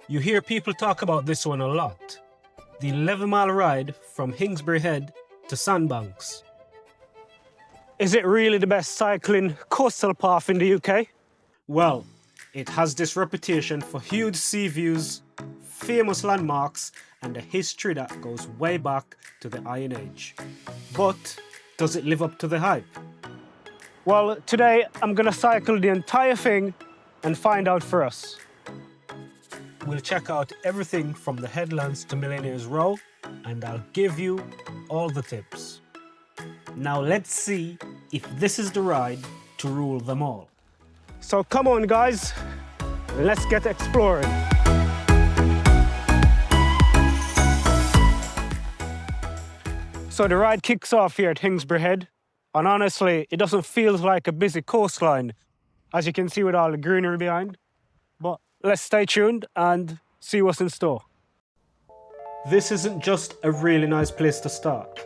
You hear people talk about this one a lot. The 11-mile ride from Hengistbury Head to Sandbanks. Is it really the best cycling coastal path in the UK? Well, it has this reputation for huge sea views, famous landmarks, and a history that goes way back to the Iron Age. But does it live up to the hype? Well, today I'm gonna cycle the entire thing and find out for us. We'll check out everything from the headlands to Millionaires Row, and I'll give you all the tips. Now let's see if this is the ride to rule them all. So come on guys, let's get exploring. So the ride kicks off here at Hengistbury Head, and honestly, it doesn't feel like a busy coastline, as you can see with all the greenery behind. But let's stay tuned and see what's in store. This isn't just a really nice place to start.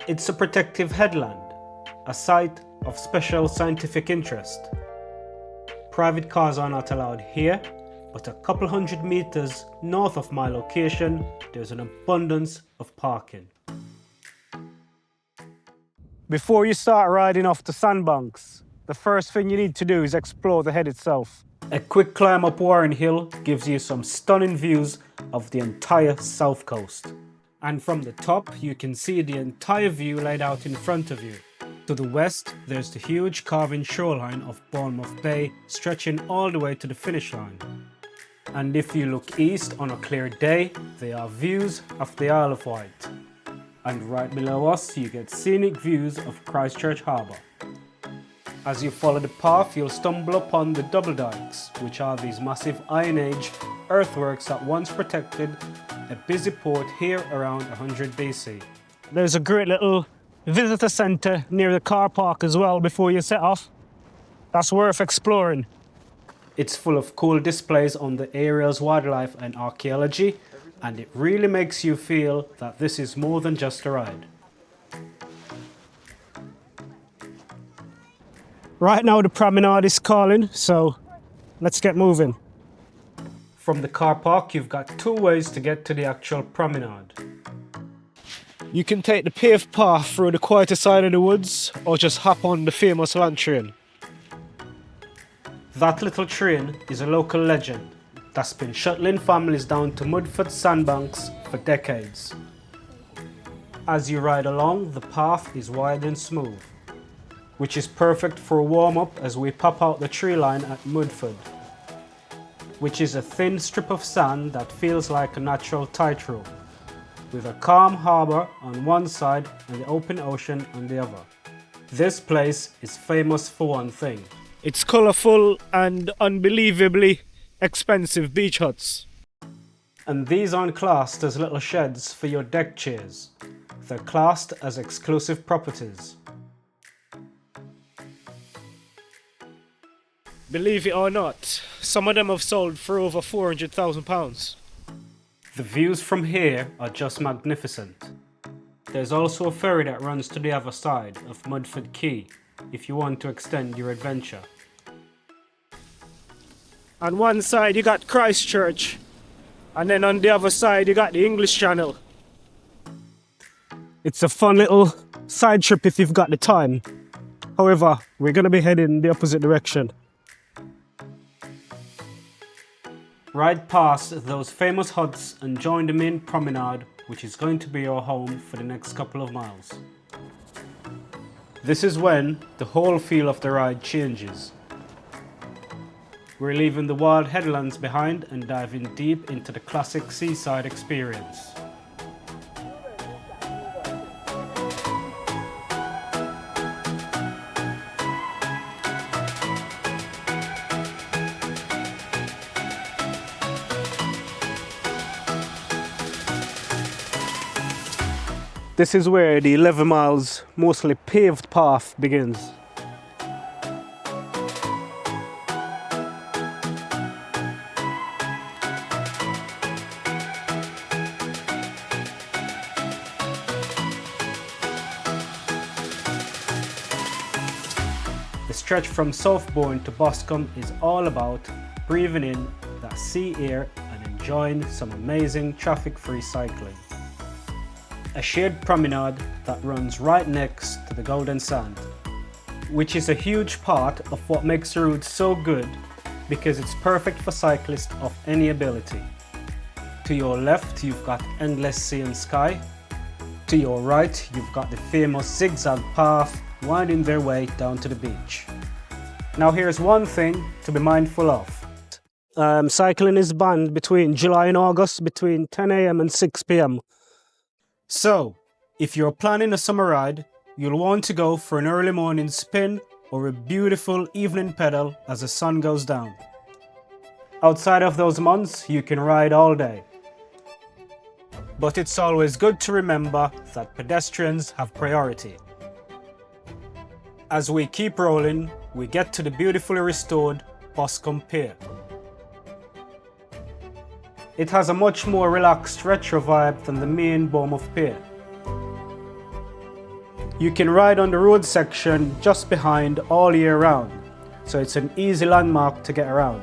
It's a protective headland, a site of special scientific interest. Private cars are not allowed here, but a couple hundred meters north of my location, there's an abundance of parking. Before you start riding off the Sandbanks, the first thing you need to do is explore the head itself. A quick climb up Warren Hill gives you some stunning views of the entire south coast. And from the top, you can see the entire view laid out in front of you. To the west, there's the huge carving shoreline of Bournemouth Bay stretching all the way to the finish line. And if you look east on a clear day, there are views of the Isle of Wight. And right below us, you get scenic views of Christchurch Harbour. As you follow the path, you'll stumble upon the double dykes, which are these massive Iron Age earthworks that once protected a busy port here around 100 BC. There's a great little visitor centre near the car park as well before you set off. That's worth exploring. It's full of cool displays on the area's wildlife and archaeology, and it really makes you feel that this is more than just a ride. Right now the Promenade is calling, so let's get moving. From the car park, you've got two ways to get to the actual Promenade. You can take the paved path through the quieter side of the woods, or just hop on the famous land train. That little train is a local legend that's been shuttling families down to Mudford Sandbanks for decades. As you ride along, the path is wide and smooth, which is perfect for a warm-up as we pop out the tree line at Mudford, which is a thin strip of sand that feels like a natural tightrope, with a calm harbour on one side and the open ocean on the other. This place is famous for one thing. It's colourful and unbelievably expensive beach huts. And these aren't classed as little sheds for your deck chairs. They're classed as exclusive properties. Believe it or not, some of them have sold for over £400,000. The views from here are just magnificent. There's also a ferry that runs to the other side of Mudford Quay if you want to extend your adventure. On one side you got Christchurch, and then on the other side you got the English Channel. It's a fun little side trip if you've got the time. However, we're going to be heading the opposite direction. Ride past those famous huts and join the main promenade, which is going to be your home for the next couple of miles. This is when the whole feel of the ride changes. We're leaving the wild headlands behind and diving deep into the classic seaside experience. This is where the 11 miles mostly paved path begins. The stretch from Southbourne to Boscombe is all about breathing in that sea air and enjoying some amazing traffic-free cycling. A shared promenade that runs right next to the Golden Sand, which is a huge part of what makes the route so good because it's perfect for cyclists of any ability. To your left, you've got endless sea and sky. To your right, you've got the famous zigzag path winding their way down to the beach. Now here's one thing to be mindful of. Cycling is banned between July and August between 10 AM and 6 PM. So, if you're planning a summer ride, you'll want to go for an early morning spin or a beautiful evening pedal as the sun goes down. Outside of those months, you can ride all day. But it's always good to remember that pedestrians have priority. As we keep rolling, we get to the beautifully restored Boscombe Pier. It has a much more relaxed retro vibe than the main Bournemouth Pier. You can ride on the road section just behind all year round, so it's an easy landmark to get around.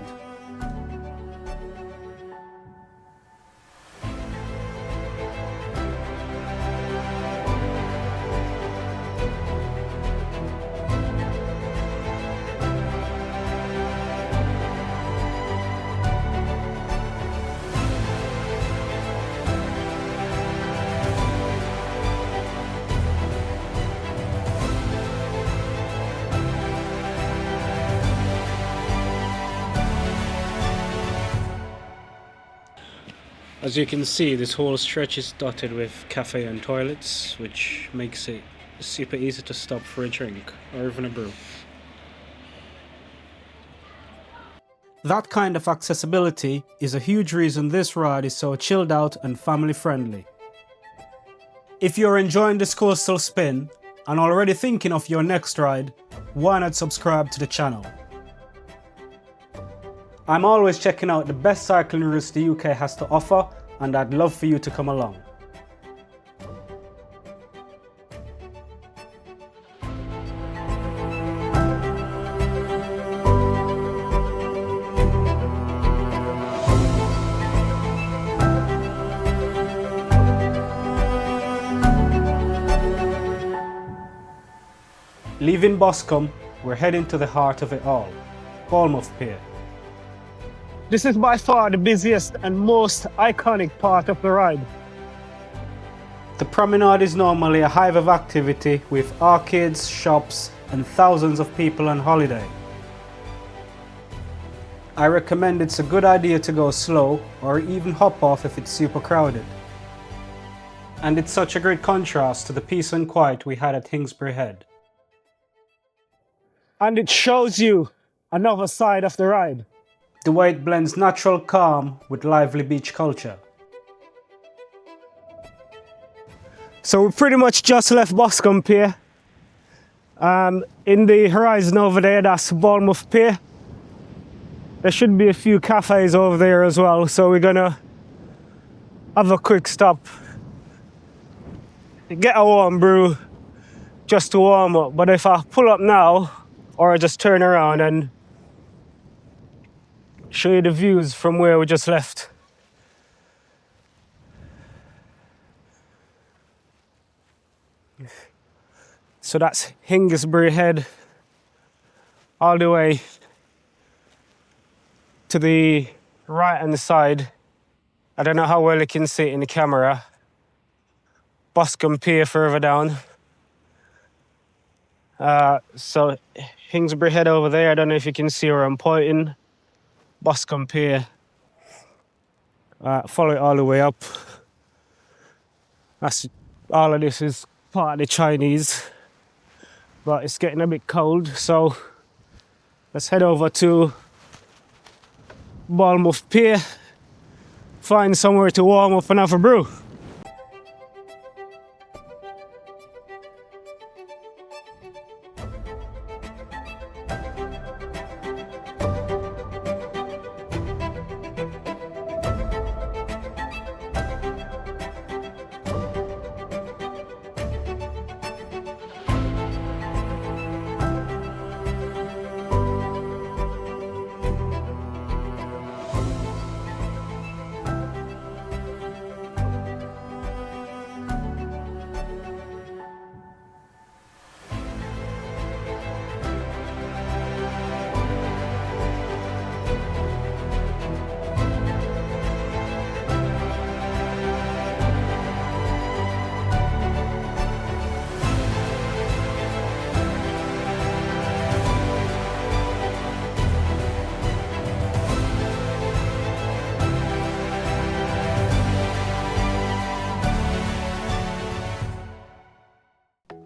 As you can see, this whole stretch is dotted with cafe and toilets, which makes it super easy to stop for a drink or even a brew. That kind of accessibility is a huge reason this ride is so chilled out and family friendly. If you're enjoying this coastal spin and already thinking of your next ride, why not subscribe to the channel? I'm always checking out the best cycling routes the UK has to offer, and I'd love for you to come along. Leaving Boscombe, we're heading to the heart of it all, Bournemouth Pier. This is by far the busiest and most iconic part of the ride. The promenade is normally a hive of activity with arcades, shops and thousands of people on holiday. I recommend it's a good idea to go slow or even hop off if it's super crowded. And it's such a great contrast to the peace and quiet we had at Hengistbury Head. And it shows you another side of the ride. The way it blends natural calm with lively beach culture. So we pretty much just left Boscombe Pier. In the horizon over there, that's Bournemouth Pier. There should be a few cafes over there as well, so we're gonna have a quick stop. Get a warm brew just to warm up, but if I pull up now, or I just turn around and show you the views from where we just left. So that's Hengistbury Head all the way to the right hand side. I don't know how well you can see it in the camera. Boscombe Pier further down. So Hengistbury Head over there, I don't know if you can see where I'm pointing. Boscombe Pier. Follow it all the way up. All of this is part of the Chinese, but it's getting a bit cold, so let's head over to Bournemouth Pier, find somewhere to warm up and have a brew.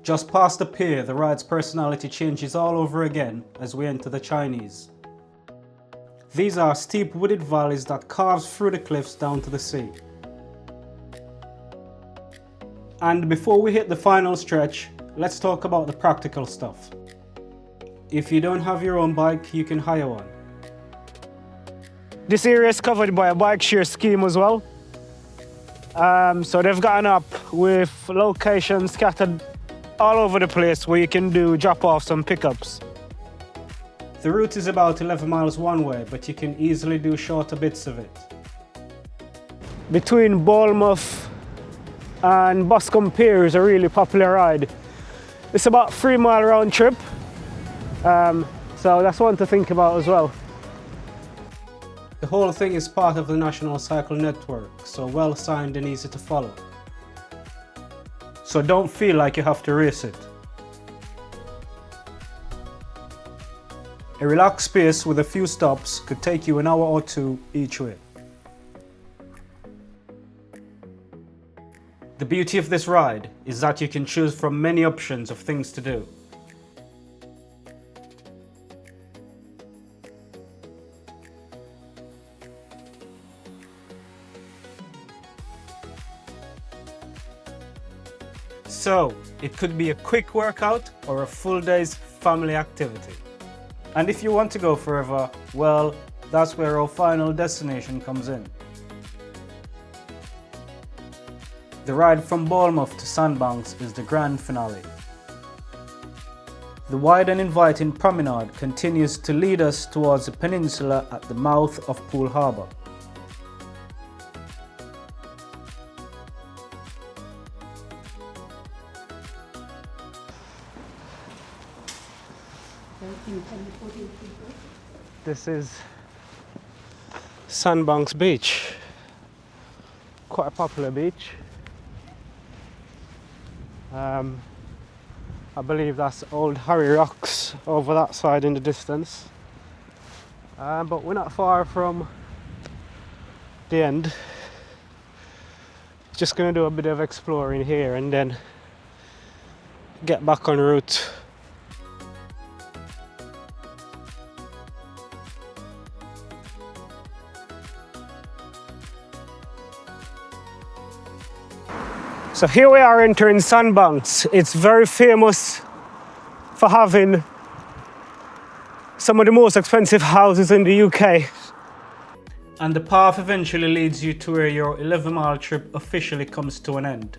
Just past the pier, the ride's personality changes all over again as we enter the Chinese. These are steep wooded valleys that carves through the cliffs down to the sea. And before we hit the final stretch, let's talk about the practical stuff. If you don't have your own bike, you can hire one. This area is covered by a bike share scheme as well. So they've got an app with locations scattered all over the place where you can do drop-offs and pickups. The route is about 11 miles one way, but you can easily do shorter bits of it. Between Bournemouth and Boscombe Pier is a really popular ride. It's about 3 mile round trip, so that's one to think about as well. The whole thing is part of the National Cycle Network, so well signed and easy to follow. So don't feel like you have to race it. A relaxed pace with a few stops could take you an hour or two each way. The beauty of this ride is that you can choose from many options of things to do. So, it could be a quick workout or a full day's family activity. And if you want to go further, well, that's where our final destination comes in. The ride from Bournemouth to Sandbanks is the grand finale. The wide and inviting promenade continues to lead us towards the peninsula at the mouth of Harbour. This is Sandbanks Beach, quite a popular beach. I believe that's old Harry Rocks over that side in the distance, but we're not far from the end. Just going to do a bit of exploring here and then get back en route. So here we are entering Sandbanks. It's very famous for having some of the most expensive houses in the UK. And the path eventually leads you to where your 11-mile trip officially comes to an end.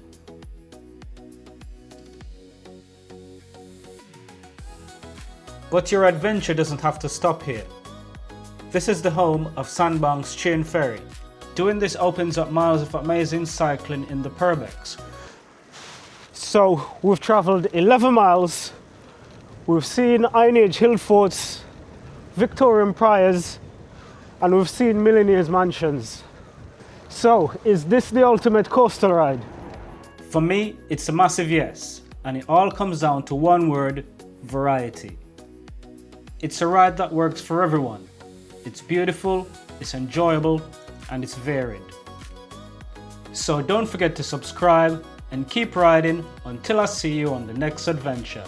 But your adventure doesn't have to stop here. This is the home of Sandbanks Chine Ferry. Doing this opens up miles of amazing cycling in the Purbecks. So we've travelled 11 miles, we've seen Iron Age hill forts, Victorian priors, and we've seen Millionaires mansions. So is this the ultimate coastal ride? For me, it's a massive yes, and it all comes down to one word: variety. It's a ride that works for everyone. It's beautiful, it's enjoyable, and it's varied. So don't forget to subscribe and keep riding until I see you on the next adventure.